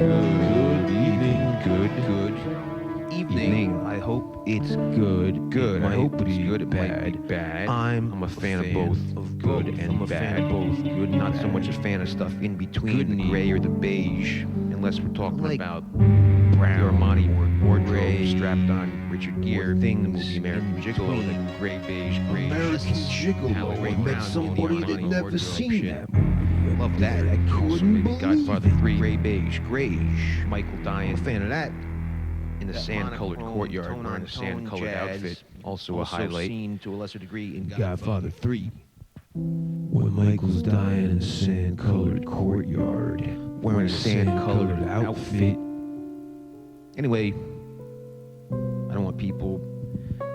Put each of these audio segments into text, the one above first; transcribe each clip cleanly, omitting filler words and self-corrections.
Good evening, good evening. I hope it's good. Good. I hope it's good. It Bad. might be bad. I'm a fan of both. of Good both. and I'm a bad. fan of both. Good and Not so bad. much a fan of stuff in between Good the and gray or the evil. beige, unless we're talking Like about brown the Armani wardrobe gray strapped on Richard Gere, things the movie American in Gigolo, between. the gray, beige, gray. American Gigolo. Halle I Brown met in the somebody that Armani never wardrobe seen shit. that movie. Love that. I Also couldn't maybe believe Godfather it. 3, gray, beige, grayish. Michael Diane, I'm a fan of that. in the That sand-colored monochrome, courtyard, wearing a tone-on-tone sand-colored jazz, outfit. Also a highlight. seen to a lesser degree in Godfather 3. When Michael's dying in a sand-colored courtyard, Wearing a sand-colored outfit. Anyway, I don't want people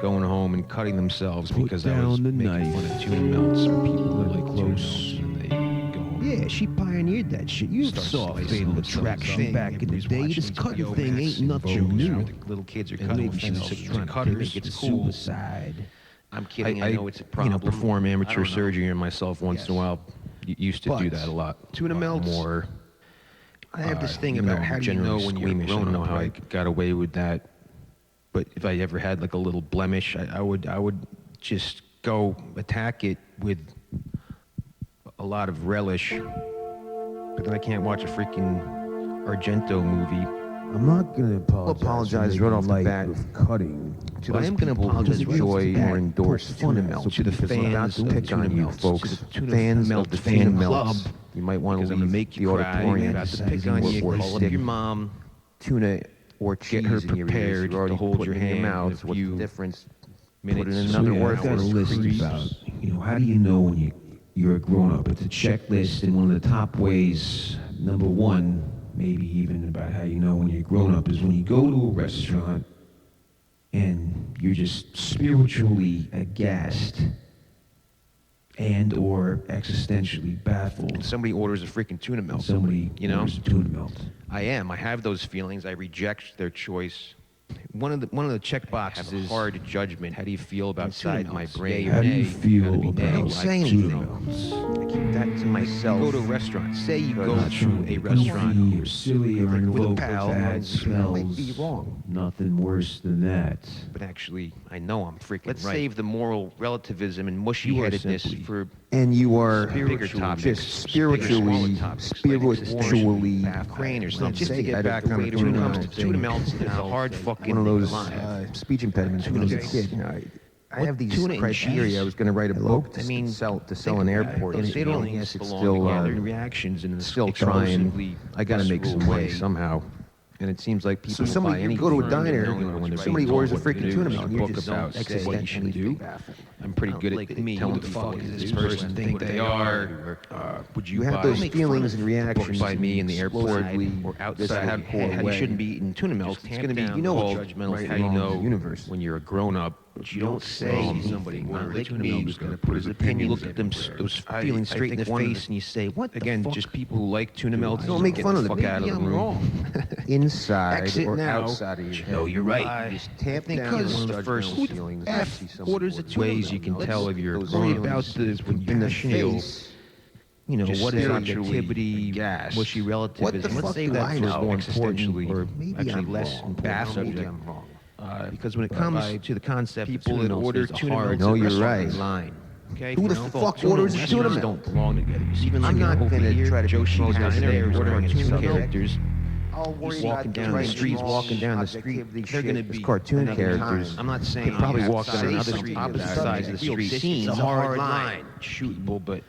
going home and cutting themselves Put because I was down the making knife. fun of tuna melts. When people are like Close. close and they go home. Yeah, she pioneered that shit. You Start saw slicing Fatal themselves Attraction up. back in the Everybody's day. watching This these cutting Yo thing Max ain't and nothing Vogues new. where the little kids are And cutting themselves themselves to cutters. think it's cool. suicide. I'm kidding. I know it's a problem. I Perform amateur don't know. surgery on myself once in a Yes. while. Used to do But that a lot. tuna A lot melts, more. I have this thing You know, about how do you know generally when you're squeamish. I grown don't know up, how right? I got away with that. But if I ever had like a little blemish, I would just go attack it with a lot of relish. But then I can't watch a freaking Argento movie. I'm not gonna apologize apologize right off the light bat of cutting. to but those I am gonna people who apologize enjoy right off or the endorse bat. tuna Put melts. fun To the because I'm about fans to of pick tuna on you melts, folks. to the tuna Fans melt of the fan tuna club. melts. You might want Because to I'm gonna leave make you the cry. auditorium. About to pick on you, or call up stick your mom. tuna or Get cheese her in your ears. prepared You're already to hold putting your it in hand your in a mouth. What's the few difference? minutes. Put in So another yeah, word I've got a for list crease. about, how do you know when you're a grown-up? It's a checklist, and one of the top ways, number one, maybe even about how you know when you're grown up, is when you go to a restaurant and you're just spiritually aghast and or existentially baffled. Somebody orders a freaking tuna melt. Somebody you know, orders a tuna melt. I am. I have those feelings. I reject their choice. One of the check boxes is hard judgment. How do you feel about Inside tuna my melts? brain. Yay or How do you nay? feel Gotta be about nay. Don't Like say tuna anything. melts? I keep that to myself. Go to a restaurant. Say you go Not to trying a be restaurant. goofy or silly or with a invoke pal, bad and you smells. might be wrong. Nothing worse than that. But actually, I know I'm freaking Let's right. Save the moral relativism and You are mushy-headedness simply- for And you are bigger topics, just bigger, spiritually, smaller topics, like spiritually, Ukraine or something. just to Say get it, back the on way the when it tuna comes to melt tuna thing. melts, it's a hard fucking one of those line. speech impediments when I was a kid. I have these tuna and criteria. cheese? I was going to write a Hello? book to I mean, sell think an about it. airport. Those And it feelings yes, it's belong still together. Reactions in still trying. explosively I got to make some visceral way way. somehow. And it seems like people So buy somebody, you anything go to a from diner, knowing when they're somebody being orders a told what to freaking do. tuna There's melt, a and you're book just about what you should do. I'm pretty good Like at me, telling who the the fuck fuck is is this this person think they are? Would you You have buy those a feelings and book reactions by me in the airport explosively or this outside? have how You shouldn't be eating tuna melts. It's going to be you know called what judgmental. right How and you wrong know in the universe. when you're a grown up? But you don't say somebody When like tuna me melts, who's going to put his opinions look at them, everywhere. those I- feelings I straight in think the one of face, the- and you say, "What the Again, fuck?" just people who like tuna melts Don't make get fun the of the fuck people. out of the Maybe I'm room. wrong. inside Exit or now. outside of your head. No, you're right. You just tap Think down because on one of the those first judgmental feelings that F you see somebody orders a ordering. tuna ways you can Those- tell if you're those worried feelings about the is when in the feel, face. You know, Just what is spiritually objectivity, aghast. mushy relativism. What the Let's fuck say do that I for know? more important Existentially. or Maybe actually I'm less wrong. important Maybe subject. I'm wrong. Because when it But comes to the concept people of that tuna melts, order there's a tuna hard melts No, at you're restaurants right. line. Okay, Who the You know, fuck tuna orders a tuna restaurants melt? don't belong together. You see them I'm like not over gonna here, try to Joshi's promote diner, this they're every ordering time. tuna Subject. characters. I'll worry He's about walking the down the right street, and wrong, walking down the objectivity street. shit. They're going to There's be cartoon another characters. time. I'm not saying Could probably you walk have on to another say street, something opposite opposite sides sides of of the the street. street. It's It's a a hard hard line. line, shootable, but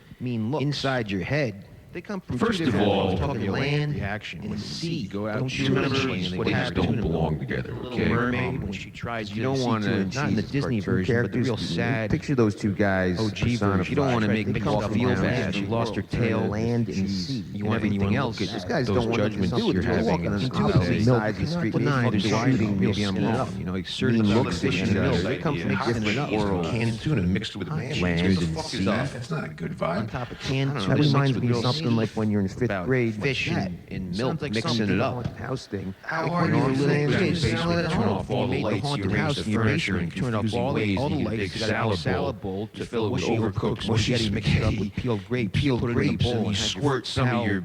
inside your head. They come from First two of different all, worlds, talking the land reaction and when the you sea. go out Don't to you the remember cheese, what they happened don't to the belong together, Little okay? Mermaid when she tries You don't want to, to not in the Disney version, but the real sad Picture those two guys. OG version. You don't want to make They me come feel from down bad. the She lost her tail. land and sea. You want everything else? Those guys Those don't want to judgments do you're it. They're having walking on intuitively. opposite sides of the street. Well, nah, Maybe just shooting, maybe I'm mixing it wrong. up. You know, certain Mean looks looks and at shit. each other. They come from How different can you eat worlds. canned tuna mixed with mayonnaise? Land What the and fuck is sea. that? That's not a good On vibe. top of canned That tuna reminds mixed me with of real something like when you're in fifth about grade. fish What's and that? milk, Sounds like mixing something it like up. a house thing. How Like hard when are you you were little to kids, basically you know, turn off all the made the lights, you haunted arrange house the in your furniture basement, in turn off confusing all the ways, and you get a lights, big you got a salad bowl to filled with mushy overcooked spaghetti, mushy mix it up spaghetti. with peeled grapes, Peeled put it in a grapes, bowl, and you have your squirt some of pal your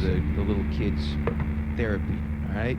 the little kids therapy. All right.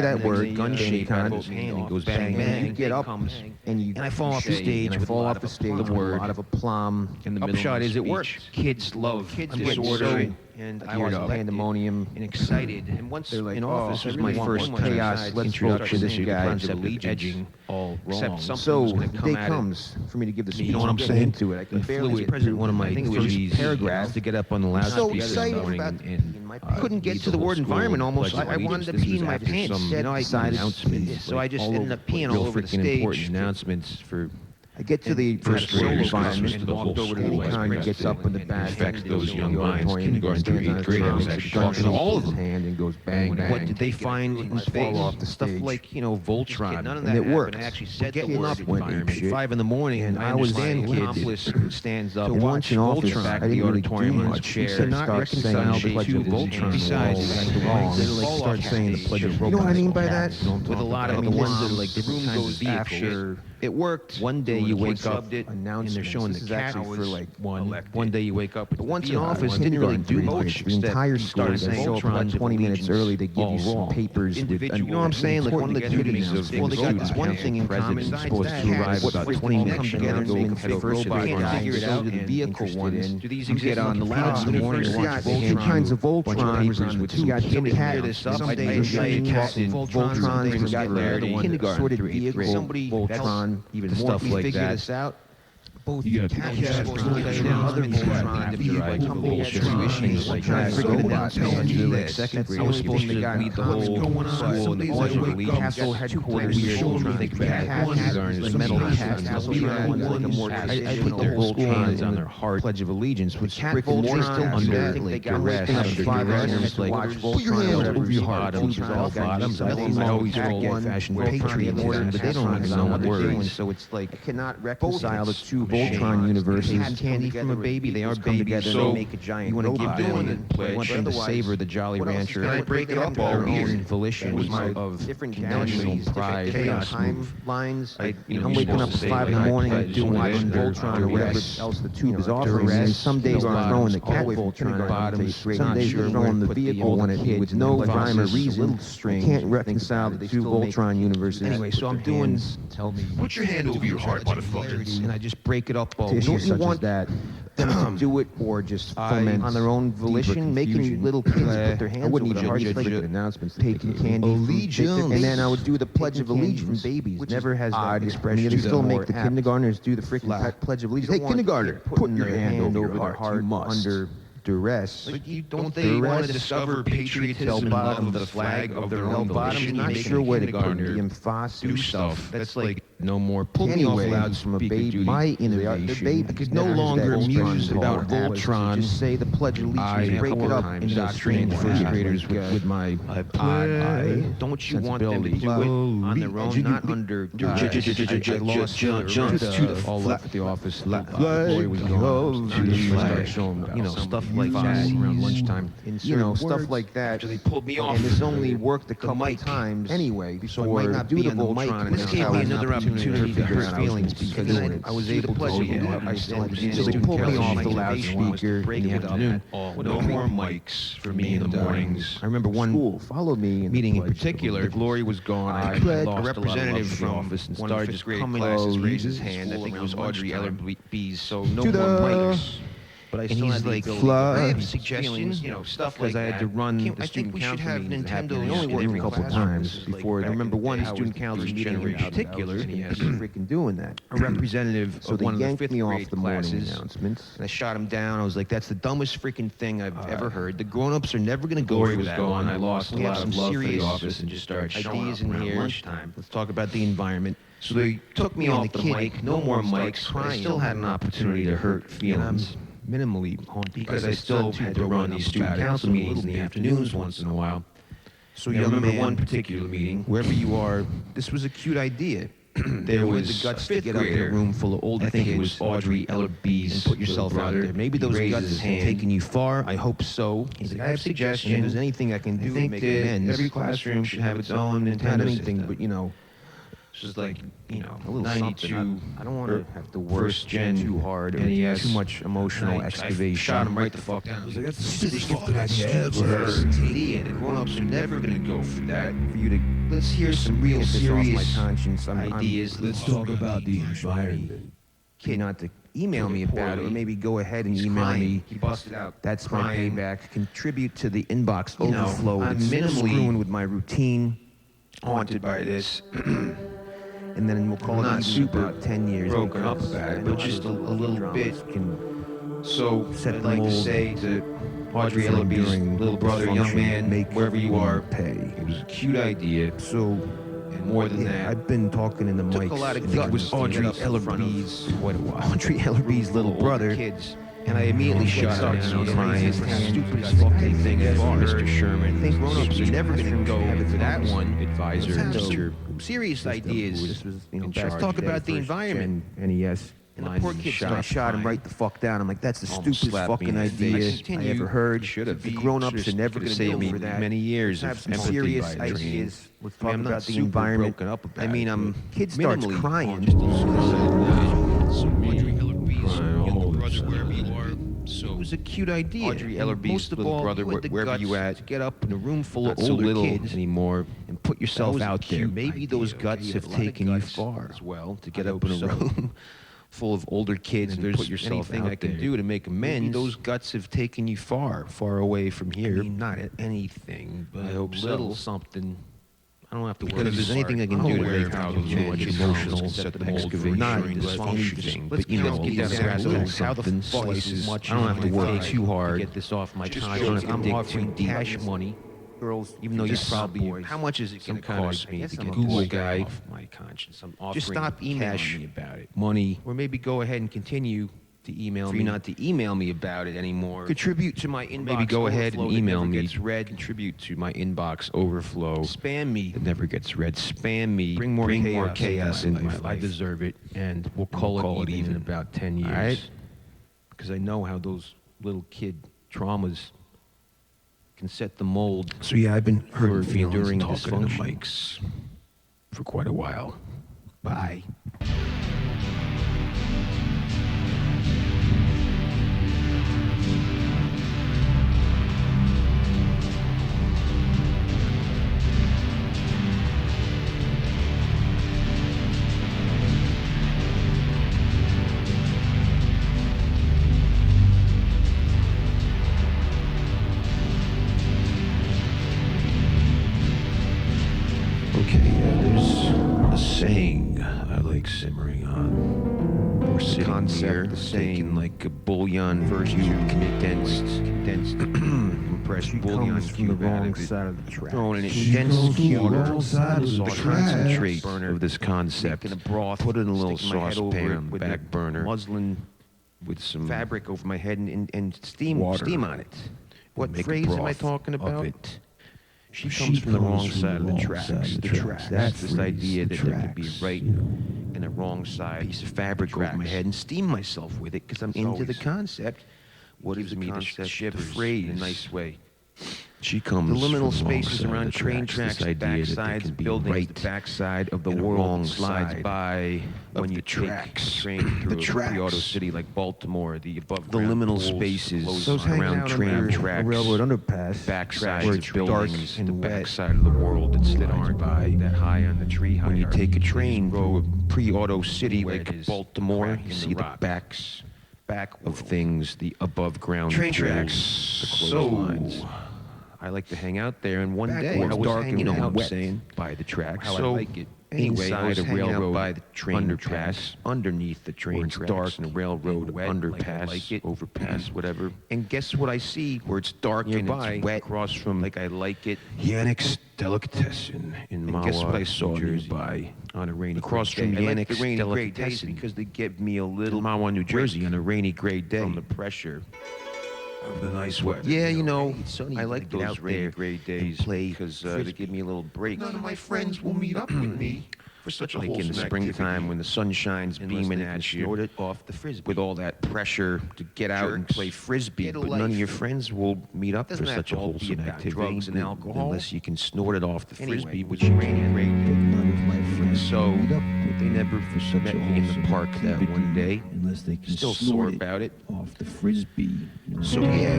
say that and then word, the gun Danny shake Kahn, out of his hand and goes bang, and bang. you get up comes, and I fall off the stage and I with fall a lot off the of stage aplomb. with a lot of aplomb. In the upshot is it works. Kids love disorder, and I was pandemonium. and excited. And once They're like, in oh, office I was really my want first more kind chaos. of Let's vote for this introduction guy. concept of edging all except something So was going the to come day at comes for me to give the speech. You know what I'm get saying? Into it. I can it. barely Fluid get president, through. one of my I think it was duties, just paragraphs to get up on the so loudspeaker excited this morning about and my couldn't get lead to the whole word school environment with almost. Pledge of I wanted to Allegiance. pee in my This was pants. after some I decided announcements. So I just ended up peeing all over the stage. Announcements for I get to the first solo graders, environment and and walked over to the Eddie Kahn West gets up in the back, infect those young minds, auditorium, kindergarten through stands on eighth his grade. I was arms, actually gun talking to all of his them. hand and goes bang bang. What did they find in I space? fall off the Stuff stage. like, Voltron. None of that And it happened. worked. I actually said the Getting word up went environment. apeshit. 5 in the morning, and I was understand then, kid, accomplice stands up to and watch watch an office. Voltron back I the didn't really do auditorium in his much. He chair. said Not start reconcile saying the Pledge two of Allegiance. Voltron. Besides, Walls, like the the walls, ones that are like fall start off saying the stage. Pledge of You know what I mean by that? with a lot of the ones that are like different kinds of vehicles. After It worked. One day you wake up and they're announcements. showing This the is cat actually for, like, one day you wake up. But once in the office, one didn't really do kindergarten much. grade, The entire school started they saying show up about Voltron 20 minutes allegiance early. They give all you some wrong. papers with, Individual, you know what I'm saying? Like one of the duties of well, they got students this one thing in common. president Besides supposed that, to arrive what about freaking 20 minutes come from together now, and go make and a fake first robot grade and guy, figure it so out do the and vehicle interested ones. in. Do these You exist get on the in louds in the morning, university? watch Voltron. two kinds of Bunch of Voltron papers with with two got somebody some figure cats. this up. Some I days say you cats talking in Voltron, Voltron, and you got clarity. the one that Kindergarten sorted through eighth grade. vehicles. Somebody Voltron, even more. stuff We like figure that. this out. Both You got cats, the cats, Voltron, other Voltron, issues like that. Figured it out. Like second grade, I was supposed to got lead the whole school in the Pledge of Allegiance. Castle headquarters. Weird. I think The metal cat. Castle I put the whole Voltron on their heart. Pledge of Allegiance. With brick and mortar still under duress. Under duress. Like Voltron, whatever your heart. Bottoms. I always roll old-fashioned patriotism, but they don't even know what we're doing. So it's like I cannot reconcile the two Voltron universes. Had candy from a baby. They are babies. So make a giant. You want to give them. You want them to savor the Jolly Rancher. I break it up all their weird. own volition of different national galaxies, pride, different timelines. I'm I'm waking up at 5 in the morning and doing watching Voltron or whatever else the tube is offering. And some days I'm throwing the cat Voltron bottoms. Some days you're throwing the vehicle when it with no rhyme or reason. I can't reconcile the two Voltron universes. Anyway, so I'm doing. Tell me. Put your hand over your heart, motherfucker. And I just break it up all Issues weird. such as that, them to do it or just foment on their own volition, making little kids put their hands over their hearts, like announcements, taking candy, Allegiance. and then I would do the Pledge of Allegiance from babies. Never has that expression. They still make the kindergartners do the freaking Pledge of Allegiance. Hey, kindergartner, putting their hand over their heart under duress. But don't they want to discover patriotism and love of the flag of their own volition? Not sure where to put the emphasis. Do stuff. That's like no more. Pull me Anyway, off from a loudspeaker baby, duty. my innovation. I could no longer muse about Voltron. Just say the Pledge of Allegiance, break it up into indoctrinated first graders with my odd don't you want them to do it on their own, not under duress? I lost to all left at the office. Lori was gone. Start showing, stuff like that around lunchtime. Stuff like that. They pulled me off. And it's only worked a couple mic. times anyway. So it might not be on the mic. This gave me another opportunity to hurt feelings because I was able to. I still had So they pulled me off the loudspeaker in the afternoon. No more mics for me in the mornings. I remember one School followed me in meeting the in Pledge of particular. Allegiance. Glory was gone. I pledge lost a representative from from office and one of started the just fifth coming. grade Raised his classes hand. I think it was around Audrey lunchtime. Ellerbees. So no To more the mics. But I And still he's had the like, ability. "Flood." I have suggestions, stuff like that. I had to run the I think student we should council have meetings that Nintendo. happened. It only worked a couple times before. I remember one student council meeting in particular. Freaking doing that. A representative So of they one of the yanked fifth me off grade the morning classes. announcements. And I shot him down. I was like, "That's the dumbest freaking thing I've ever heard. The grown-ups are never going to go for that one. I lost a lot of love for the office and just started ideas in here. Let's talk about the environment." So they took me off the mic. No more mics. I still had an opportunity to hurt feelings. Minimally haunted because I still had to run these student council meetings in the afternoons once in a while. So you remember one particular meeting, wherever you are, this was a cute idea. There was the guts to get up in a room full of old. I think it was Audrey Ellerbees. And put yourself out there. Maybe those guts have taken you far. I hope so. He's like, I have suggestions. If there's anything I can do to make amends, every classroom should have its own Nintendo. Not anything, but it's just like, a little 92. something. I don't want to have to work First gen too hard or NES. too much emotional I excavation. shot him right the fuck down. I was like, that's the stupidest fucking idea I've ever heard. And the grown-ups are never gonna go for that. For you to let's hear some real Get this off my serious conscience. ideas. Let's talk about the environment. Kid, not to email me about it, or maybe go ahead and He's email crying. me. He busted out. That's my crying. payback. Contribute to the inbox You know, overflow. I'm It's minimally- screwing with my routine. haunted by this. And then we'll call Not it even super about 10 years. broken up about it, but just a little bit. So Set I'd the like to mold. say to Audrey Ellerby's little brother, young man, wherever you are, pay. it was a cute idea. So, And more than yeah, that, I've been talking in the mics. took a lot of and guts. was to Audrey get up in front of Ellerby's, quite a while. Audrey Ellerby's little Older brother. kids. And I immediately shut Sucks, down. you know, And crying. it's the stupidest fucking thing ever, Mr. Sherman. I think grown-ups You're never going to should go have it for that focused. one advisor. Nintendo. Mr. Serious ideas. This was, you know, in let's charge talk of about the first environment. gen NES. And the lines poor in kid shop shot him crying. right the fuck down. I'm like, that's the Almost stupidest slapped me fucking in the idea face. I ever heard. Should have. The grown-ups are never going to saved go me for that. many years Let's of have some empathy serious by Adrian. ideas. Let's I mean, talk I'm not about the super environment. broken up about I mean, it, kid starts minimally crying. just a little So Audrey Ellerby's Crying younger all brother, the wherever you time. are. So It was a cute idea. Audrey And Ellerby's most of little all, brother, you had the wherever guts you at, to get up in a room full not of so older little kids anymore, and put yourself was a out there. cute Maybe idea, those okay? guts You have have a lot of taken you guts far as well to I get up hope in a so. room full of older kids and there's put yourself anything out I can there. do to make amends. Maybe those guts have taken you far away from here. I mean, not anything, but I hope a little so. something. I don't have to Because worry. if there's anything I can I'm do to aware make of how things too much change, emotional set the excavation, not dysfunction dysfunction thing. Let's But you know, get get down down to to little something something, slices. slices. I don't have to work Fine. too hard To to get this off my Just conscience. go I don't have to dig offering too deep. cash money. Girls, Even though you're just probably boys. how much is it going to Some kind of- cost I me guess to I'm get a Google boy guy guy. off my conscience? I'm offering Just stop emailing cash me about it. money, or maybe go ahead and continue to email For me. you Not to email me about it anymore. Contribute to my inbox. Maybe go ahead and overflow that email never me. Gets read. Contribute to my inbox overflow. Spam me. That never gets read. Spam me. Bring more chaos into into my my life. I life. deserve it, and we'll call it even in about 10 years. All right? Because I know how those little kid traumas can set the mold So yeah, I've been hurting for feelings enduring and talking to the dysfunction. mics for quite a while. Bye. Okay, there's a saying I like simmering on. We're sitting Concept, here the taking saying, like a bouillon first cube, you condensed, compressed She bouillon comes from the cube out wrong of it. side of the track. Thrown in a She condensed goes from the cube wrong side of the sauce tracks. concentrate of this concept. Making a broth, Put it in a little sticking my head over saucepan it on the with back burner muslin with some fabric over my head and steam Water. on it. What make a phrase am I broth talking of about? it. She Comes from the wrong comes side of the wrong tracks. side of The the tracks. That's That this idea phrase, that the there could be tracks, right you know. and a wrong side Piece of fabric over my tracks. head and steam myself with it because I'm It's into always the concept. what Gives gives me me the the ship phrase phrase in a nice way. She comes The liminal from the wrong spaces side of around the train tracks, tracks, this idea that there backsides, can be buildings, right the backside of the and a world wrong slides side by of when the you tracks. take a train through The a tracks. pre-auto city like Baltimore, the above The liminal spaces around train tracks, railroad underpass, backsides where of it's dark buildings, and the wet, backside of the world that slides by. that high on the tree When you take a train through a pre-auto city city where like it is Baltimore, crack you in the see the rock. back of things, the above ground Train tools, tracks. the So, clothes. I like to hang out there, and one Back day when I it was was hanging dark and out wet by the tracks. how I so like it. Anyway, I Inside was a hanging out railroad by the train underpass, tracks, underneath the train where it's tracks, dark and a railroad and wet, like I underpass, like it. overpass, whatever. And guess what I see? Where it's dark nearby, and it's wet, across from like I like it. Yannick's Delicatessen in And Mahwah, guess what I saw New Jersey, nearby on a rainy across gray from day. I like Yannick's the rainy gray days Delicatessen because they give me a little in Mahwah, New Jersey, break on a rainy, gray day from the pressure. Of the nice weather. Yeah, you know, It's sunny, I you like gotta get those out rainy, there gray and days play because they frisbee. give me a little break. None of my friends will meet up with me for such a Like in the wholesome springtime activity. when the sun shines Unless beaming they can at snort you it off the frisbee. with all that pressure to get out and Jerks. play frisbee, Get a but none of life. your friends will meet up for Doesn't have such to a all be wholesome about activity drugs and alcohol. unless you can snort it off the Anyway, frisbee, which it's is rainy, rainy. But none of my friends So, meet up with they me never for such met a me in the wholesome park that activity one day. unless they can Still snort sore it about it. off the frisbee. You know? So yeah.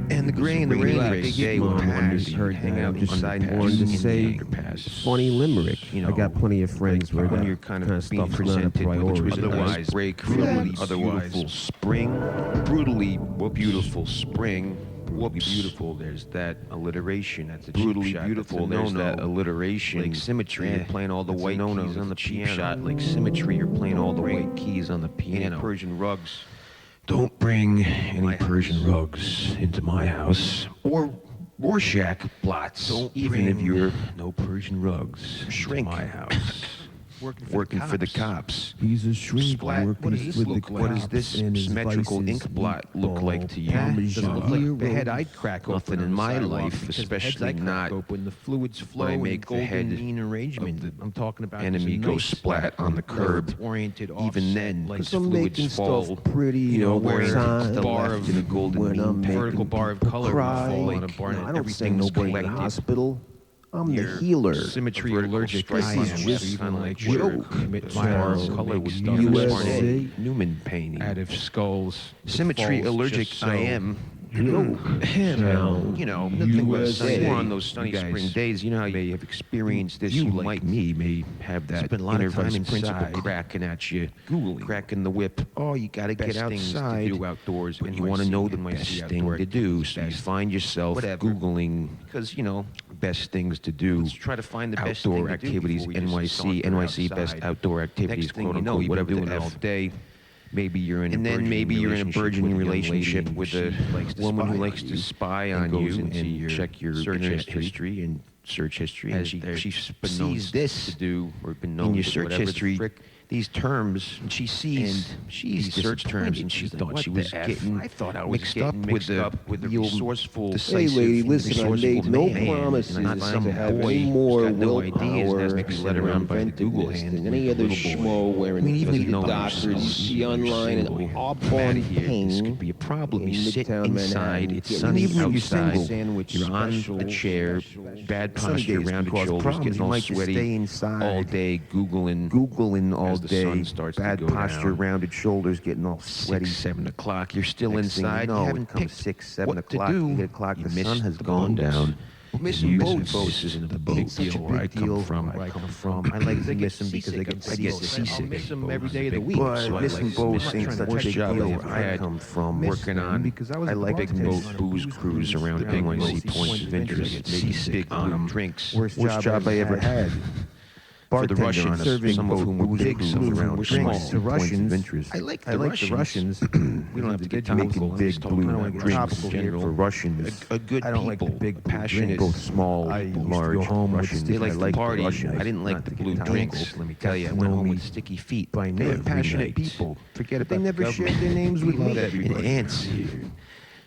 And the gray and the rainy rainy day day will will pass. pass. Heard Hang that. out Just beside wanted wanted to to say say funny limerick. You I got know, plenty of friends where when that you're kind of being stuff's not a presented with priority. which was a Otherwise, nice break from brutally the otherwise beautiful spring, brutally beautiful spring, Brutally Whoops. beautiful. There's that alliteration. That's a Brutally cheap shot. beautiful, That's a there's no-no. that alliteration. Like symmetry. Yeah. You're playing all the That's a white no-no. keys on the It's a cheap piano. shot. Like symmetry. You're playing all the white keys on the piano. Persian rugs. Don't bring any Persian rugs into my house. Or Rorschach blots. Don't even if bring you're no Persian rugs shrink. into my house. working for the cops. He's a shrink Splat. working What does this with look the like? What does cops this and his symmetrical vices ink blot look like to you? Parmesan Doesn't look like the head heroes. I'd crack Nothing open in on my the sidewalk, life, because the heads especially I crack not open, the fluids flow when I in make the golden head mean arrangement. of the I'm talking about enemy there's a go nice splat on the curb. oriented Even offset, then, like because the fluids making fall. stuff pretty, You know, all the where time. the bar of in a golden when mean I'm making vertical bar of people color would cry. fall on a No, bar and I don't everything send was nobody to the collected. hospital. I'm the Your healer. Symmetry vertical allergic stripe I on am. the So wrist, even kinda like like your joke. commit My violence color color would would be stuff USA. Newman painting. out of skulls. Symmetry falls allergic just I so am. Hell, You know, nothing but USA. sunny, on those sunny You guys spring days. You know how you may have experienced this. you, You like might me, may have that spend a lot of time vice principal principle cracking at you, Googling. cracking the whip. Oh, you got to get Best things to outside. do outdoors, but you NYC, want to know the NYC best outdoor thing to do. So you best find yourself whatever. Googling because you know best things to do. Let's try to find the best outdoor thing to do activities, before we just NYC, saunter NYC best outside. outdoor activities, Next thing quote you know, unquote, you've whatever been the doing it all F. day. Maybe you're in a And then burgeoning maybe you're in a relationship burgeoning with a young lady relationship and with she a likes to woman spy who on likes to you spy and on goes you into and your check your search internet history and search history, As and there- she's been sees known this to do or been known in your to search whatever the history frick, these terms, and she sees and she's these search terms, disappointed. and she She's like, thought "What she the was F? getting I thought I was mixed getting up mixed with the up with the real resourceful, Hey, decisive, lady, listen, I resourceful made no man, promises and not to some have boy any who's more got no ideas and willpower has to be led around by the Google hand than any like a other little boy. schmo wearing even if you the know doctors you yourself, see you're online in single, Aubon here, this Pain could be a problem. in You sit Midtown inside, Manhattan, it's getting sunny even if you're outside, single, sandwich you're on special, a chair, bad Sunny posture, days rounded cause shoulders, problems. getting You all might just sweaty stay inside, all day, Googling all as the day, sun starts to bad go posture, down. rounded shoulders, getting all sweaty. 6, 7 o'clock. You're still Next thing inside. you know, you haven't it comes picked 6, 7 what o'clock, to do. 8 o'clock, You the missed sun has the gone boats. down. Missing boats boats isn't a the big boats. Such a deal where I big come deal from. where I come from. I like to miss them because I get seasick. I'll miss them every day of the But week. So I missing like to boats miss ain't them. such a Worst big job deal I where ever I had come from. working on because I was I a like big bartender boat on a booze cruise around the NYC points of interest. I get Making seasick big on blue 'em. drinks. Worst job I ever had. For the Bartender Russians, on a serving some of boat, whom were booze big, cruise some of whom around were drinks. small. The Russians, I like the Russians. We don't have to get making topical. I'm big just talking blue about drinks topical in here. general for Russians. A good I don't like the people, big blue passionate, drinks. Both small, I used to large go home with Russians. They like I to like the party. Russians. I didn't like Not the to blue get drinks. technical. Let me tell you, I Got to went know home me with sticky feet. by They were name. passionate Night. people. Forget They about never the shared government. their names with We love me. everybody. And ants.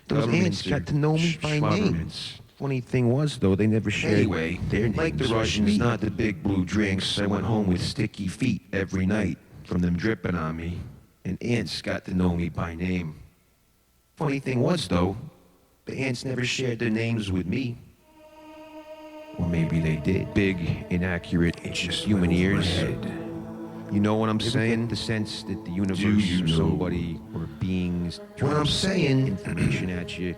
Those Governments ants got are to know me by name. schlubberments. Funny thing was, though, they never shared. Anyway, their like the names. Russians, not the big blue drinks. I went home with sticky feet every night from them dripping on me, and ants got to know me by name. Funny thing was, though, the ants never shared their names with me. Or maybe they did. Big, inaccurate, Just human went over my ears. head. You know what I'm Ever saying? get The sense that the universe you or know somebody or beings what I'm saying? information at you.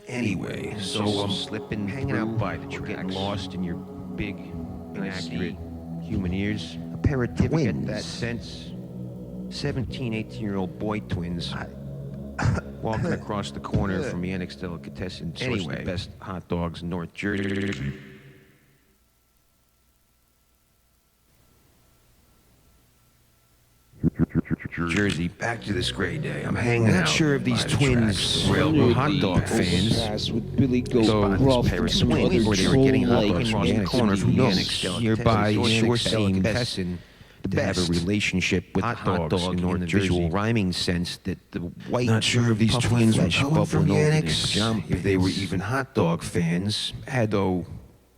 Anyway, so I'm slipping, hanging out by the or getting tracks. lost in your big, inaccurate human ears. A pair of You ever twins. get that sense? 17, 18-year-old boy twins walking across the corner from the Annex Delicatessen, sourcing Anyway. the best hot dogs in North Jersey. Jersey. Back to this gray day. I'm hanging I'm out. not sure if these by the twins tracks. were Railroad hot dog fans. Overpass with Billy So, Goat, this Ruff, pair and of some twins, other or they were getting hot dogs troll-like across the antics. corner from the Who Annex knows? nearby, Delicatessen, sure Annex seeing Delicatessen, the to have best a relationship with hot hot dog dog in North the Jersey. visual rhyming sense that the white Not sure if these puffy twins were flesh coming from bubbling the over their Annex, pajama if they were pants. even hot dog fans. had though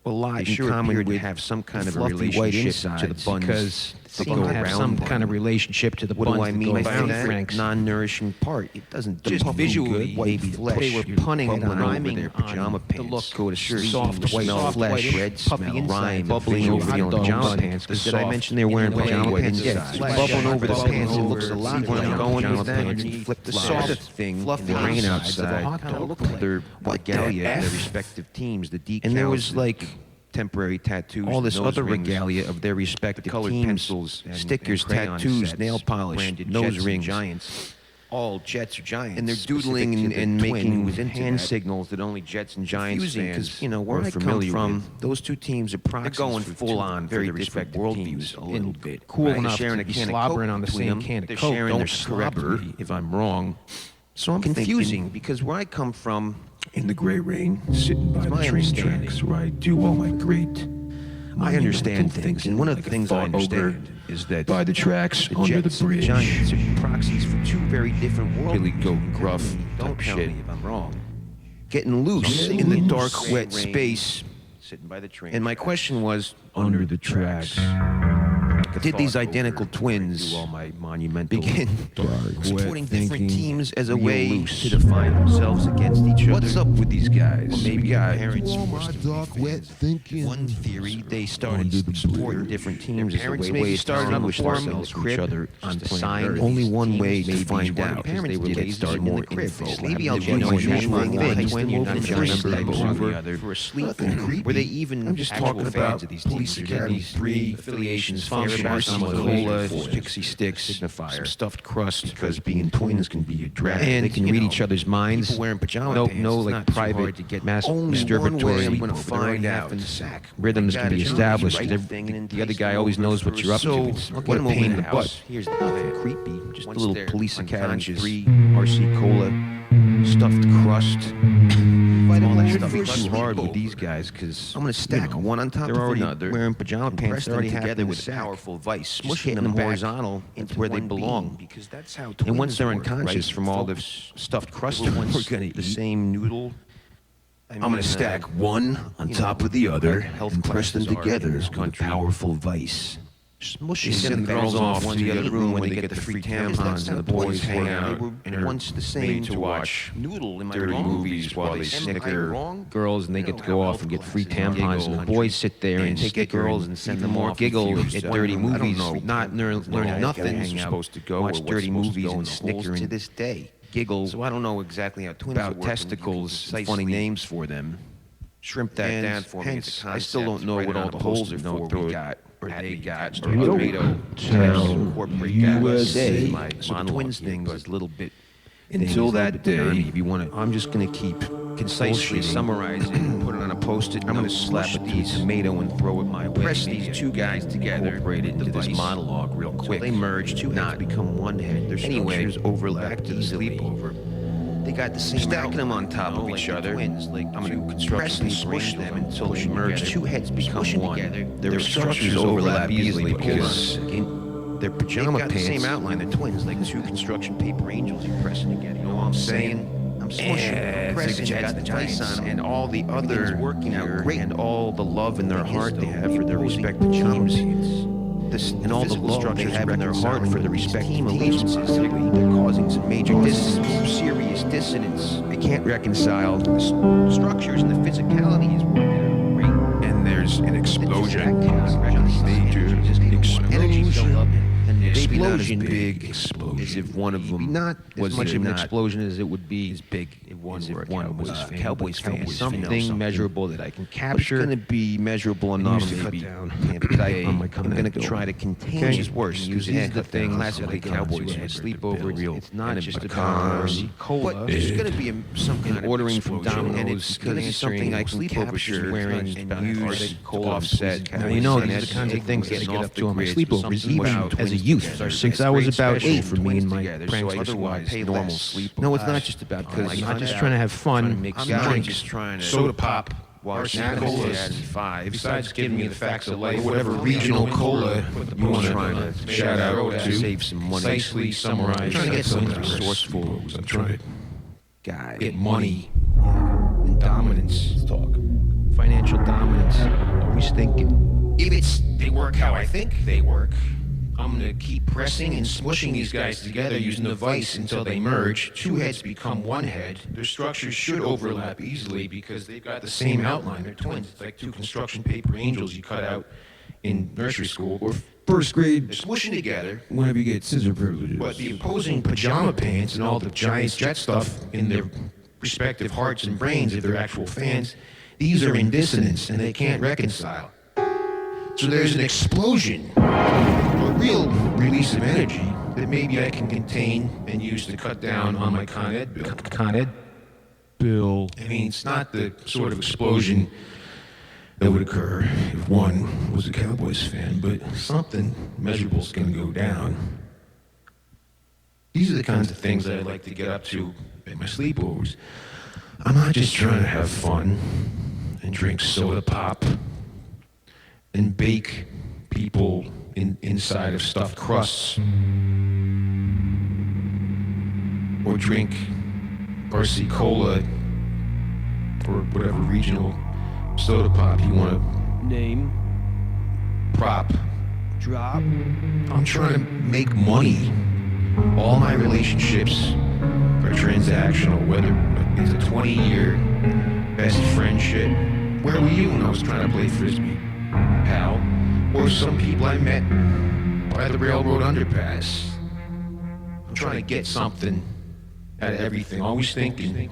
a lot They in sure common appeared to with have some kind of a fluffy white relationship insides to the buns because that they go have around some bun. kind of relationship to the What do buns I that mean go by around that? Frank's Non-nourishing part. It doesn't just puff visually good, white maybe flesh. they were punning it bubbling on over their pajama the pants. look, Go to sleep, soft white smell soft flesh, white red puffy smell, inside, rhyme, bubbling visual over the on the pajama buns. pants. The Did I soft mention they're wearing inner pajama layer pants? inside. Yes. Flesh Bubbling over the bubbling pants. It over. looks a lot See where I'm like going pajama with that? pants. Underneath Flip the flops. soft thing fluffy in the rain insides of a outside. hot dog Look plate. like their What the regalia, F? their respective teams, the decals. And there was, like, temporary tattoos, all this nose other rings, regalia of their respective the colored teams, pencils, stickers, crayon tattoos, sets, nail polish, branded nose Jets and rings. Giants. all Jets or Giants, and they're specific doodling to the and twin making who was into hand that. signals that only Jets and Giants Confusing, fans, because you know where are I come familiar from, with. those two teams are proxies They're going for full two on very for their different respective worldviews teams, a little and bit. cool Right? enough Sharing to be a can of slobbering Coke on the between same them. can of They're Coke. sharing Don't their correct slobber. me if I'm wrong. So I'm confusing because where I come from, In the gray rain, sitting by the my train understanding. tracks where I do all my great. I understand things, thinking and one of like the a things I thought ogre. understand is that By the tracks, the under Jets the and bridge. Giants are proxies for two very different worlds. Really go gruff Don't type tell shit. me if I'm wrong. Getting loose Getting in the loose. dark, wet Rain. space. Sitting by the train. And my question was, Under the tracks. did these identical twins do all my monumental begin Dark, supporting wet different thinking. teams as a real way loose. to define themselves against each other? What's up with these guys? Or maybe their parents all my forced them to be dark, fans. wet thinking. One theory, they Under started the supporting bridge. different teams as a parents way maybe to started on the distinguish forum in the themselves from crib each other just on to planet sign Earth. these Only one teams, way to maybe find one out. parents They would did get it, started more in the crib. info. Maybe I'll They do would the know usual usual thing. thing. When You're you're not not gonna first remember sleep over over for a sleep. Nothing Were they even I'm just actual talking fans about of these Police teams? Academy These 3 affiliations, function, Mercy some Cola, Force, Pixie Sticks, Signifier, some stuffed crust, because being twins can be a drag. and They can you read know, each other's minds. People wearing pajama no, pants. no, It's like not too private, hard to get mass only masturbatory. one way I'm people, gonna but they're already find half out. in the sack. Rhythms They can be got it. established. Right They're- thing and The other enticing guy always over knows what for you're up so to. It's what what a I'm pain in over the the butt. house. Here's nothing creepy. Just Once a little they're Police Academy unconscious. 3, RC Cola, stuffed crust. All that stuff is too hard with these guys because I'm gonna stack one on top they're of already another. wearing pajama and pants. press They're them already together having with the a sack. powerful vice, Just smushing hitting them them horizontal into where they belong. because that's how And once they're work, unconscious right, from all the folks? stuffed crust We're we're once gonna the eat, same noodle. I'm gonna stack one on top of the other and press them together with a powerful vice. Smushing They send them the girls back off to to the other room when they get the free free tampons tampons and the boys hang out They were and are once the same made to watch noodle. Am I dirty wrong? movies while they Am I snicker wrong? girls, and they get to go off and get free tampons, and the boys sit there and take take girls and send them more off, giggle confused. at dirty I don't movies, know. not learning nothing. Hang out, Supposed to go watch or dirty what's supposed to movies go in and the snicker holes to and this day. giggle So I don't know exactly how twins about are working. testicles, Funny funny names names for them. Shrimp that that down down for for me. me. Hence, I still don't know write what it all on the a holes poster are note for. we We got, got, or that they we got, got, or Yo, tomato, Town, corporate USA. guys. My So the monologue twins here, thing but was a little bit. until that day, if you want to, I'm just gonna keep concisely bullshitting. summarize it and put it on a post-it. I'm gonna slap a tomato and throw it my way. Press these two guys together, incorporate it into this monologue real quick. They merge, two heads become one head. Their structures overlap to the sleepover. They got the same stacking them on top of each other. Twins, like I'm gonna press and smush them until they merge. Two heads become one. Their structures overlap easily because their pajama pants. The same outline. They're twins, like two construction paper angels you're pressing together. You know what I'm saying? I'm smushing, pressing, got the dice on them, and all the other working out great, and all the love in their heart they have for their respective teams. And all the love they have in their heart for the respective allegiances, they're causing some major serious dissonance. They can't reconcile the structures and the physicality is working great. And there's an explosion. Major energy buildup, and the Maybe not as explosion big big as if one of them not was as much of an not explosion as it would be as big if one as were if a one was a Cowboys fan. something measurable that I can But it's capture. going to be measurable enough. use to cut Maybe down type on my I'm comment going to bill. try to contain Okay. is worse. And Use these are the the things classically that I come Cowboys to fans as sleep real. over. It's not just a about RC Cola. But there's going to be some kind of ordering from explosion, and Domino's, it's going to be something I can sleep over capture wearing and use to offset. Now, you know, these are the kinds of things that I get up to on my sleepovers, even as a youth, since I was about 8 for me and my pranks so with otherwise squad. normal sleep. No, it's not just about I'm not just trying to have fun, I'm drinks, just trying to soda pop, wash RC colas. five. Besides giving me the facts of life, whatever regional cola you want trying to to shout out to to. save some money. precisely summarize. Trying to get some resourceful I'm trying. guy. get money and dominance. Talk. Financial dominance. Always thinking. If they work how I think they work, I'm gonna keep pressing and smushing these guys together using the vice until they merge. Two heads become one head. Their structures should overlap easily because they've got the same outline. They're twins. It's like two construction paper angels you cut out in nursery school. Or First grade, they're smushing together. whenever you get scissor privileges. But the opposing pajama pants and all the Giants Jet stuff in their respective hearts and brains, if they're actual fans, these are in dissonance and they can't reconcile. So there's an explosion, a real release of energy, that maybe I can contain and use to cut down on my Con Ed bill. Con Ed? Bill. I mean, it's not the sort of explosion that would occur if one was a Cowboys fan, but something measurable is going to go down. These are the kinds of things that I'd like to get up to at my sleepovers. I'm not just trying to have fun and drink soda pop and bake people inside of stuffed crusts or drink RC Cola or whatever regional soda pop you want to Name. prop. Drop. I'm trying to make money. All my relationships are transactional, whether it's a 20-year best friend shit. Where were you when I was trying to play Frisbee, pal? Or some people I met by the railroad underpass. I'm trying to get something out of everything, always thinking.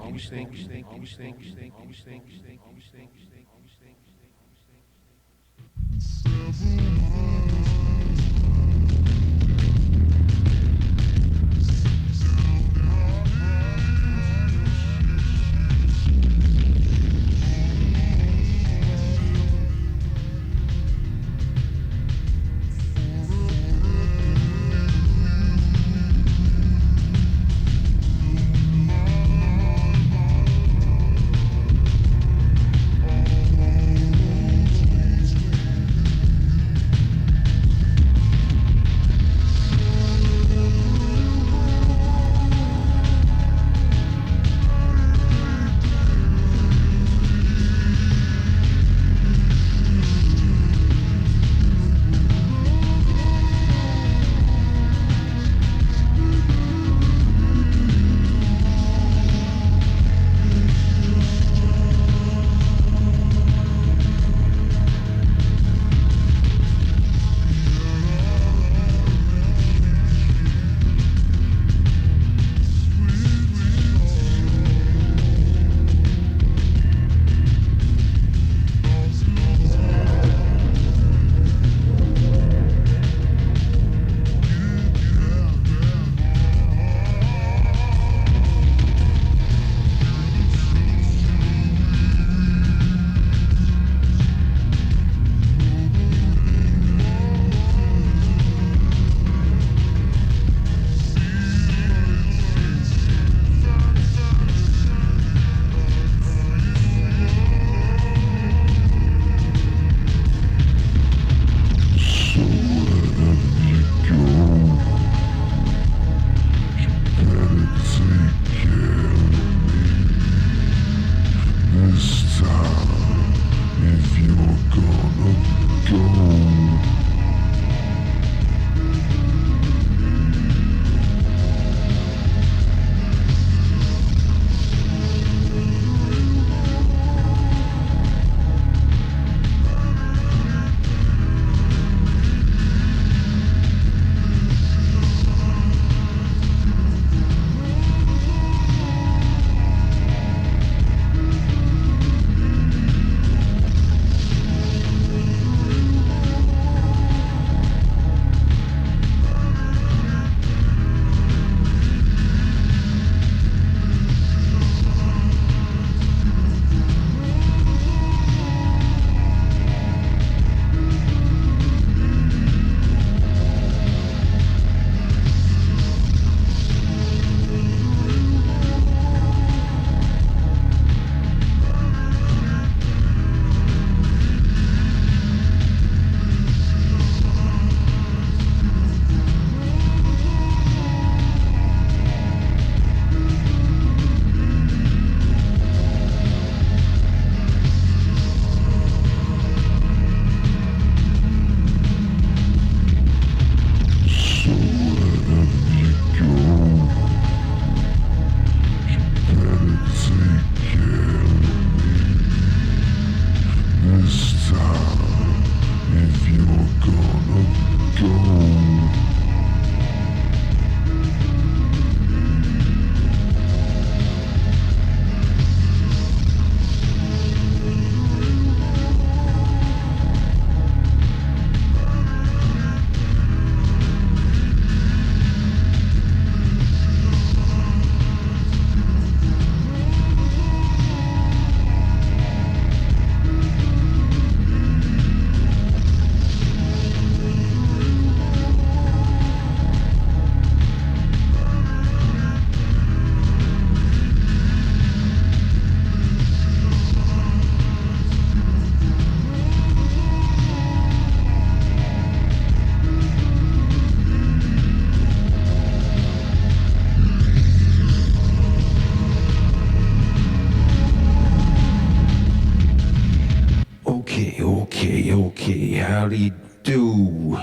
Howdy do.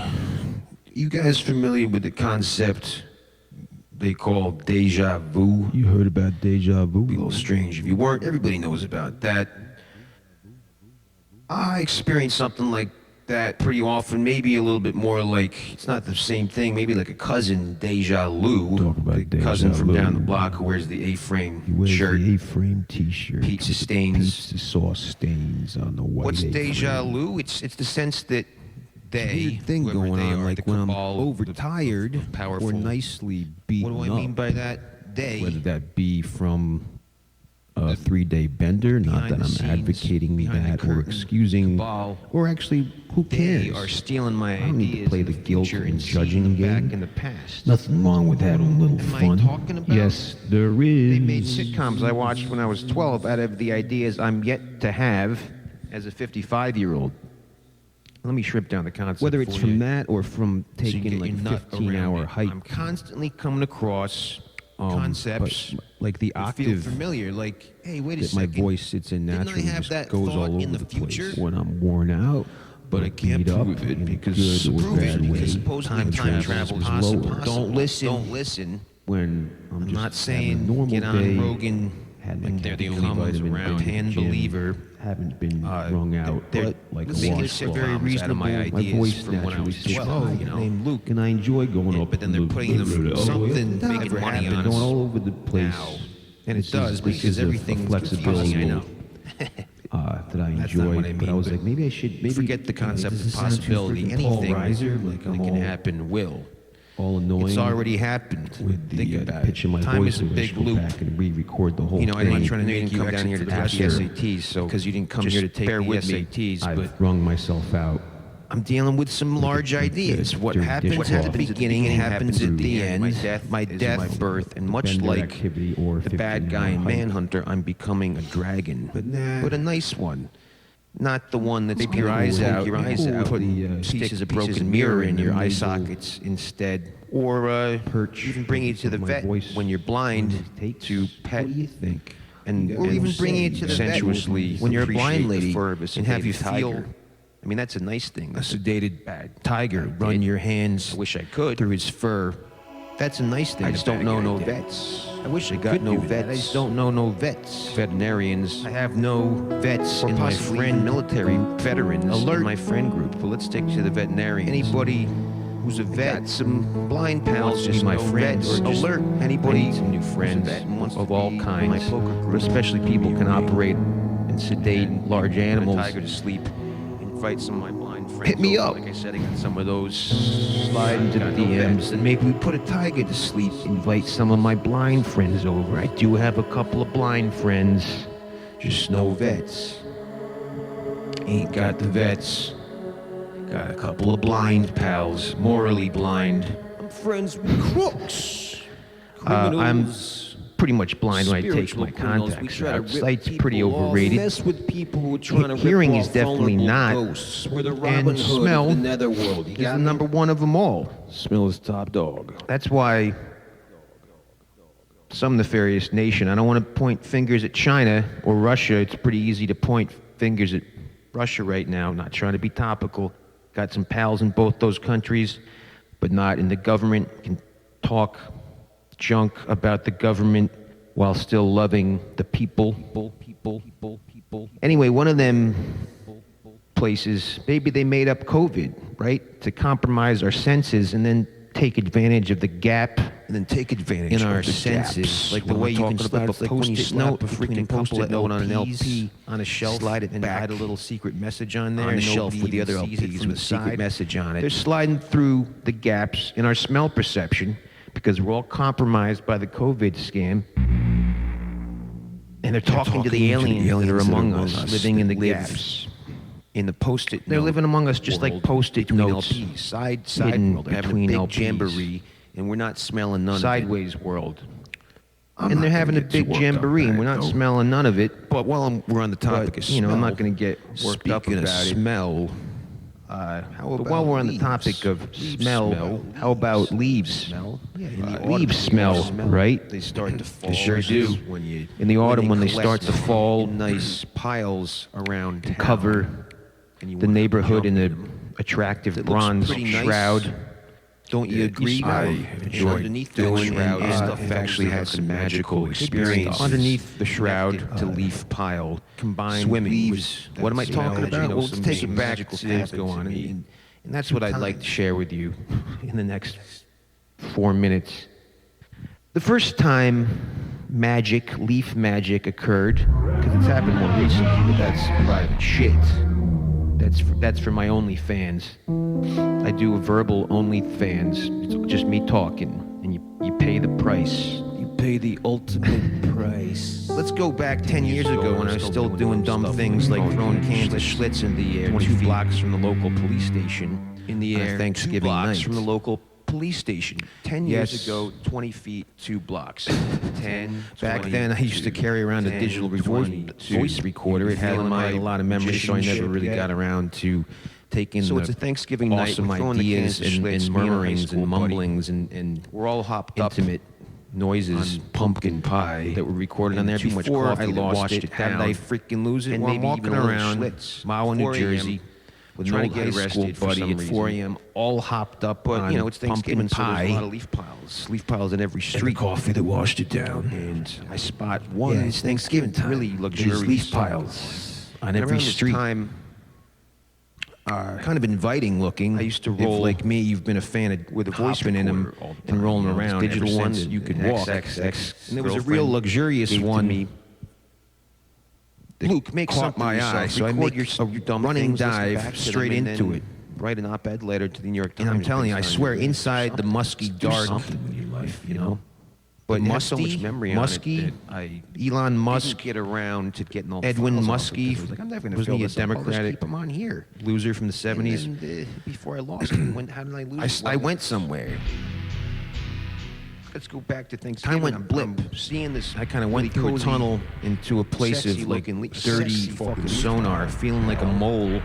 You guys familiar with the concept they call deja vu? You heard about deja vu? Be a little strange if you weren't. Everybody knows about that. I experience something like that pretty often, maybe a little bit more like, it's not the same thing, maybe like a cousin, Deja Lou, Talk about the Deja cousin from Lou. down the block who wears the He A-frame wears shirt, the A-frame T-shirt. pizza stains. Pizza sauce stains on the white What's A-frame. Deja Lou? It's the sense that they, Weird thing whoever going they on, are, like the when I'm cabal, overtired the or powerful. nicely What beaten do I up. mean by that? They. Whether that be from a 3-day bender, not Behind that the I'm scenes, advocating behind the that or curtain, excusing, cabal, or actually, who They cares? are stealing my I don't need to ideas play in the guilt future and and judging seeing them game. back in the past. Nothing wrong with having a little Am I fun. talking about? Yes, there is. They made sitcoms I watched when I was 12 out of the ideas I'm yet to have as a 55-year-old. Let me strip down the concept. Whether it's for from you. that or from So you taking get like your nut around 15-hour it. hike, I'm constantly coming across concepts but, like the that feel octave familiar. Like, hey, wait a that my second. voice sits in Didn't I naturally have just that goes thought all in over the the place. future? When I'm worn out, But I can't beat up prove it in because good or prove it bad because way, supposedly time travel is lower. possible. Don't listen. Don't listen. When I'm I'm just not having saying a normal get on day, Rogan had my when they're the caffeine only ones vitamin, around. been to the Hand gym, believer. haven't been wrung out, they're but like a making wasp. it very reasonable. My ideas voice from when I naturally was sits 12, high, you know. named Luke, and I enjoy going Yeah, up. but then they're to putting them something, That making never money happened, on going us all over the place. now. And it This does is because a everything's flexibility. confusing, I know. That I That's not enjoyed, what I but I mean, was but like, maybe I should maybe Forget the concept does of this sound too possibility. freaking Paul Anything Reiser? Like that I'm can all, happen will. all annoying. It's already happened. with the Think about pitch it. in my Time voice. is a I wish big to go loop. back and re-record the whole You know, thing. I'm not trying to You make didn't you come down here to exit take the the SATs, so because you didn't come just here to take bear the with me. SATs, I've but wrung myself out. I'm dealing with some large ideas. What Dirty happens dish at the cloth. beginning happens at the end. My is death, birth, and much bender like activity or the bad 15-hour guy in hike. Manhunter, I'm becoming a dragon. But nah. But a nice one. Not the one that's Take your eyes out. Your eyes Cool. out. Put Pieces of pieces broken of mirror in mirror your in eye the sockets instead. Or Perch even bring you to the my vet voice when you're blind when it takes. to pet. What do you think? And, Or and even bring you to the vet sensuously when you're a blind appreciate the lady fur of a and have you sedated feel. tiger. I mean, that's a nice thing. A sedated bad tiger run your hands I wish I could. through his fur. That's a nice thing. I just don't know no vets. vets. I wish I got could no do that. I vets. just don't know no vets. Veterinarians. I have no vets Or in my possibly friend military veterans Alert. in my friend group. But let's stick to the veterinarians. Anybody who's a vet, got some blind pals, wants to be just my no friend, vets, or just alert. anybody I need some new who's a friends vet and wants of to all be in kinds. my poker group. But especially people can operate and sedate large put a animals. tiger to sleep. Invite some of my blind friends. Hit me over. up. Like I said, I got some of those. Slide into the Got no DMs vets. and maybe we put a tiger to sleep. Invite some of my blind friends over. I do have a couple of blind friends. Just no vets. Ain't got the vets. Got a couple of blind pals, morally blind. I'm friends with crooks. I'm pretty much blind when I take spiritual my criminals. We contacts try to out. rip Sight's people pretty off, overrated. Mess with people who are trying to Hearing rip is off definitely vulnerable not. ghosts. We're the And Robin Hood smell of the netherworld. You Is the got me? number one of them all. Smell is top dog. That's why some nefarious nation, I don't want to point fingers at China or Russia. It's pretty easy to point fingers at Russia right now. Not trying to be topical. Got some pals in both those countries, but not in the government. Can talk junk about the government while still loving the people. Anyway, one of them places, maybe they made up COVID, right? To compromise our senses and then take advantage of the gap And then take advantage in of our the senses. gaps. Like the What way I'm you can talking slip about, a it's like when you post-it slap note a between freaking a post-it post-it note note on an LPs, LP on a shelf, slide it and back hide a little secret message on there, on the and shelf nobody with the even other sees it LPs from with the a secret side. message on it. They're sliding through the gaps in our smell perception because we're all compromised by the COVID scam. And they're talking to the aliens that are among us, living in the gaps. In the post-it They're note living among us just like world post-it between notes. LPs. Side hidden world. They're having a between big LPs. jamboree, and we're not smelling none Sideways world. I'm And not they're gonna having a get too big worked up jamboree, and about we're it, not though. smelling none of it. of it. But while we're on the topic of You know, I'm smell, not going to get worked up speaking about of it. smell, But while we're on the topic of smell, how about leaves? Yeah, Leaves smell, right? They start to fall. They sure do. When you In the autumn, when they collect start to fall, in nice piles around town, cover and you the wanna neighborhood jump in a them. attractive It looks bronze pretty nice. shroud. Don't you agree? I And enjoy underneath that doing shroud and stuff I've actually had some magical experiences. Underneath the shroud to leaf pile combined swimming leaves. with- what am I talking about? Well, let's take it back Magical to things go on, and that's what I'd like to share with you in the next 4 minutes. The first time leaf magic occurred, because it's happened more recently, but that's private shit. That's for my OnlyFans. I do a verbal OnlyFans. It's just me talking, and you pay the price. You pay the ultimate price. Let's go back 10 years ago when I was still doing dumb things like throwing cans of Schlitz in the air 2 blocks from the local police station In the on a air, Thanksgiving 2 blocks night. from the local police station. 10 years Yes. ago, 20 feet, 2 blocks. 10, Back 20, then, I used to carry around a 10, digital 22. voice recorder. It had Feeling a lot of memory, so I never magicianship really yet? got around to taking So the it's a Thanksgiving night. awesome We're throwing the ideas cans of and Schlitz, me and a high murmurings school and buddy. mumblings and We're all hopped up intimate noises on pumpkin pie that were recorded on there. and too much Before coffee I that lost washed it, it how did down. I freaking lose it? And Well, I'm maybe walking even a little around Schlitz. Mao, New 4 a.m. Jersey, with trying no to get high school arrested, for buddy, some at 4 reason. a.m., all hopped up But, on you know, it's Thanksgiving, pumpkin so there's pie. a lot of leaf piles. Leaf piles in every And the street. coffee that washed it down. And I spot one Yeah, it's Thanksgiving time. really There's luxurious leaf piles on And every around this street. time, Kind of inviting looking. I used to If, roll like me, you've been a fan of with a voice hopping in them recorder all the and time, rolling you know, around. digital Ever one since that you could an walk. XXX And there was a real girlfriend luxurious gave to one. me. Luke, make Caught something my yourself. eye, so I Record make your your dumb running things, listen dive back to straight them, and into then it. Write an op-ed letter to the New York Times. And I'm telling you, I based on swear, it. inside the musky dark, Something in your life, you know? But it has musty, so much memory musky, on it that I Elon Musk, didn't get around to getting all the Edwin files off Muskie, because I was like, I'm never going to wasn't fill he a this up. I'll just Democratic keep them on here. loser from the 70s? And then, before I lost it, how did I lose it? I went somewhere. Let's go back to Thanksgiving. Time went I'm blip. seeing this. I kind of went really through a cozy, tunnel into a place sexy of like looking dirty sexy fucking fucking sonar, feeling like a mole,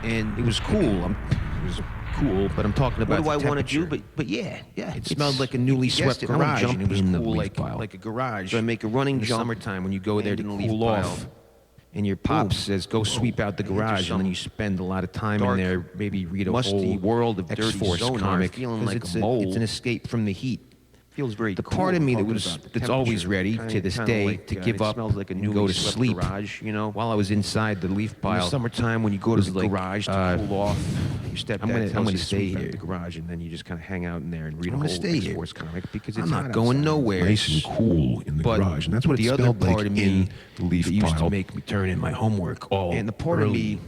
and it was cool. It was cool, but I'm talking about What do the I want to do? temperature. But yeah. It smelled like a newly you guessed swept it, I wanna garage, jump and it was in the cool, leaf pile. like a garage. So I make a running in the jump, summertime when you go there land to in the leaf cool pile. off. And your pops says, "Go sweep out the Into garage," and some then you spend a lot of time in dark, there. Maybe read a musty whole world of dirty X-Force sonar, comic, feeling 'cause like it's a mole. It's an escape from the heat. Feels very The cool. part of me that talking was about the that's always temperature. ready to this Kinda day like, to it give up smells like a and newly go to swept sleep. garage, you know. While I was inside the leaf In pile, the summertime, when you go to was the like, garage to cool off, your stepdad I'm gonna tells you to stay sweep out here. the garage, and then you just kind of hang out in there and read I'm a gonna whole stay here. X-Force comic because it's I'm not hot going outside. nowhere. Nice and cool in the But garage. And that's what it the other smelled part like of me in the leaf that used pile. to make me turn in my homework all And the part of early me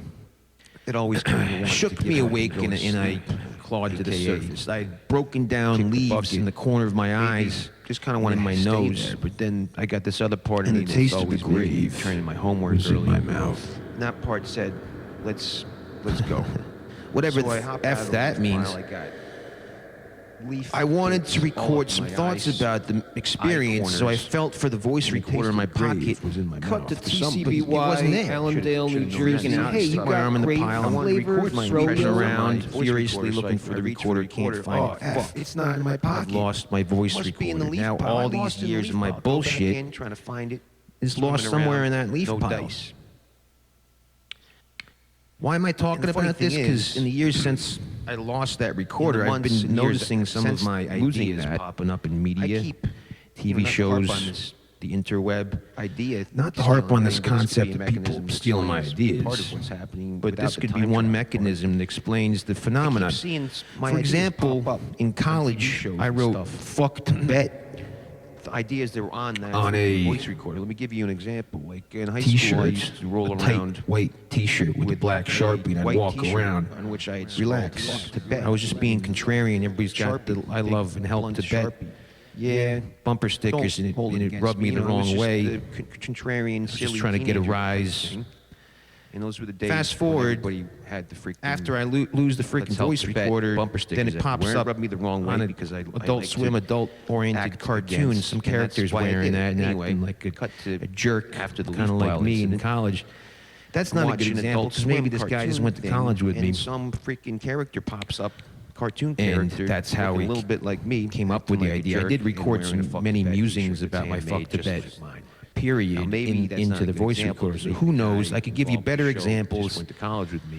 that always kind of shook me awake and I clawed to the surface. I'd broken down leaves in the corner of my eyes, just kind of and wanted in my to stay nose. there, but then I got this other part of And me the that's taste of the always made me grave turn in my homework was in early. my mouth. And that part said, "Let's go." Whatever So I the hopped out F of the that leaf means. pile, I got leaf I wanted to all record up some my thoughts eyes, about the experience, so I corners. felt for the voice And the recorder in my taste of grave pocket. was in my Cut mouth. to For some- but TCBY, it wasn't there. Allendale, New Should've known Jersey. that. Hey, you Stuck got my arm in the great pile. I wanted to flavor, record my throw impression it of my around, voice furiously recorder, so looking I for the reach recorder, the can't recorder. find Oh, it. F, Fuck. it's not in my pocket. I've lost my voice Must be in the recorder. leaf Now pile. all I lost these in the years leaf of my pile. Go back bullshit in, trying to find it. is lost Swimming somewhere around. in that leaf No pile. dice. Why am I talking And the funny about this? thing Because is, in the years since I lost that recorder, in the I've months been and years noticing some of since my losing ideas that, popping up in media, I keep TV not to harp shows, on this the interweb. idea. Not to harp on this stealing, but this could concept be a of people mechanism that stealing my explains ideas. Part of what's happening, But without this the could be time one travel. mechanism that explains the phenomenon. seeing my For ideas example, pop up in on TV college, shows I and wrote stuff. "fucked bet" The ideas that were on that On a voice recorder. Let me give you an example. Like in high school, I T-shirt, used to roll a tight around white T-shirt with a black Sharpie, and I'd white walk T-shirt around. on which I had Relax. scrawled "fuck to bet." I was just being contrarian. Everybody's got the "I big love and help blunt to bet" Sharpie. Yeah, bumper stickers, don't hold and it against rubbed me the You know, it was wrong just way. the contrarian, just silly trying to get a teenager rise. thing. And those were the days. Fast when forward, everybody had the freaking. After I lose the freaking Let's help voice to bet recorder, bumper then it stickers pops everywhere. up Rubbed me the wrong way on a because I Adult like Swim, to adult-oriented act cartoon. against, Some and that's characters why I wearing did it. that and Anyway, acting like cut to a jerk, after the kind of leaf like pile me in incident. college. That's I'm not a good watching example, Adult because maybe Swim this guy just cartoon went to thing, college with me. and some freaking character pops up, cartoon And character. that's how looking we a little bit like me. came up with the acting like a idea. I jerk did and record wearing a some fuck many to bet musings t-shirt about my that's fuck to handmade bet just like mine. period Now, maybe that's into not a the good voice example, recorder. So because who the knows? guy I could give you involved in better the show just examples went to college with me.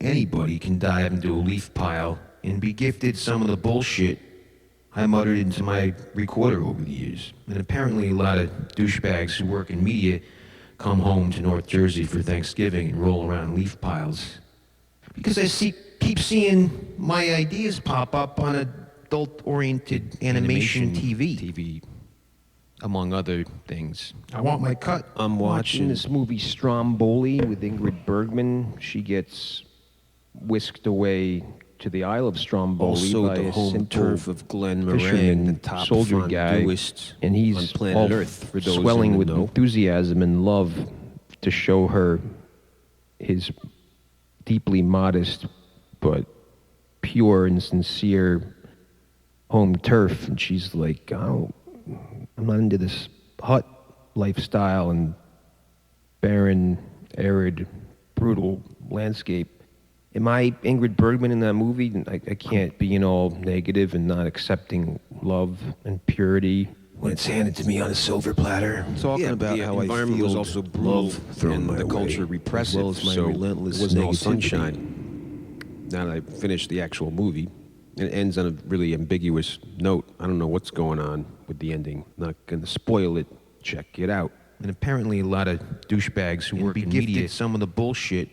anybody can dive into a leaf pile and be gifted some of the bullshit I muttered into my recorder over the years. And apparently a lot of douchebags who work in media come home to North Jersey for Thanksgiving and roll around leaf piles. Because I see keep seeing my ideas pop up on adult-oriented animation TV. Among other things. I want my cut. I'm watching this movie Stromboli with Ingrid Bergman. She gets whisked away to the Isle of Stromboli Also by the a home simple turf of Glen fisherman, Moran, the top soldier guy, fondue-ist and he's on planet all Earth, for those swelling in the with know. enthusiasm and love to show her his deeply modest but pure and sincere home turf, and she's like, "Oh, I'm not into this hut lifestyle and barren, arid, brutal landscape." Am I Ingrid Bergman in that movie? I can't be all negative and not accepting love and purity when it's handed to me on a silver platter. Talking about how environment was also brutal and the culture repressive, as well as my so relentless it wasn't all negativity. sunshine. Now that I finished the actual movie, it ends on a really ambiguous note. I don't know what's going on with the ending. Not going to spoil it. Check it out. And apparently a lot of douchebags who work in media some of the bullshit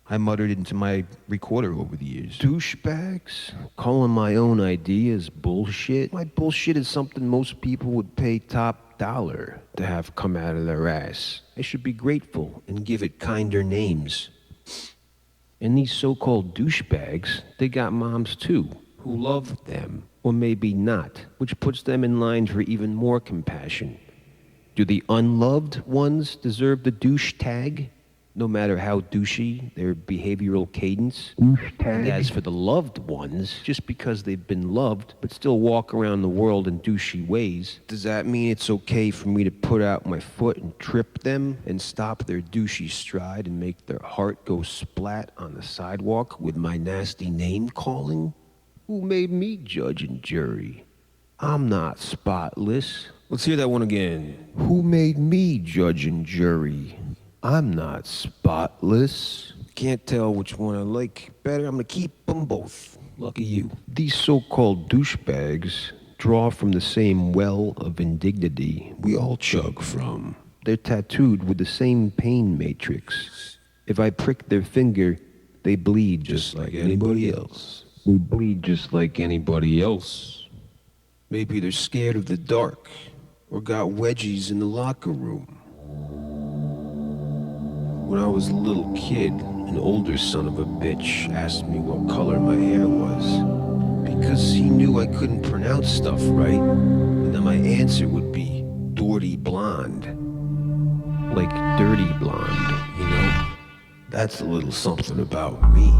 I muttered into my recorder over the years. Douchebags? Calling my own ideas bullshit? My bullshit is something most people would pay top dollar to have come out of their ass. I should be grateful and give it kinder names. And these so-called douchebags, they got moms too, who love them, or maybe not, which puts them in line for even more compassion. Do the unloved ones deserve the douche tag? No matter how douchey their behavioral cadence. And as for the loved ones, just because they've been loved, but still walk around the world in douchey ways, does that mean it's okay for me to put out my foot and trip them and stop their douchey stride and make their heart go splat on the sidewalk with my nasty name calling? Who made me judge and jury? I'm not spotless. Let's hear that one again. Who made me judge and jury? I'm not spotless. Can't tell which one I like better. I'm going to keep them both. Lucky you. These so-called douchebags draw from the same well of indignity we all chug from. They're tattooed with the same pain matrix. If I prick their finger, they bleed just like anybody else. We bleed just like anybody else. Maybe they're scared of the dark or got wedgies in the locker room. When I was a little kid, an older son of a bitch asked me what color my hair was because he knew I couldn't pronounce stuff right, and then my answer would be Doherty blonde. Like dirty blonde, you know? That's a little something about me.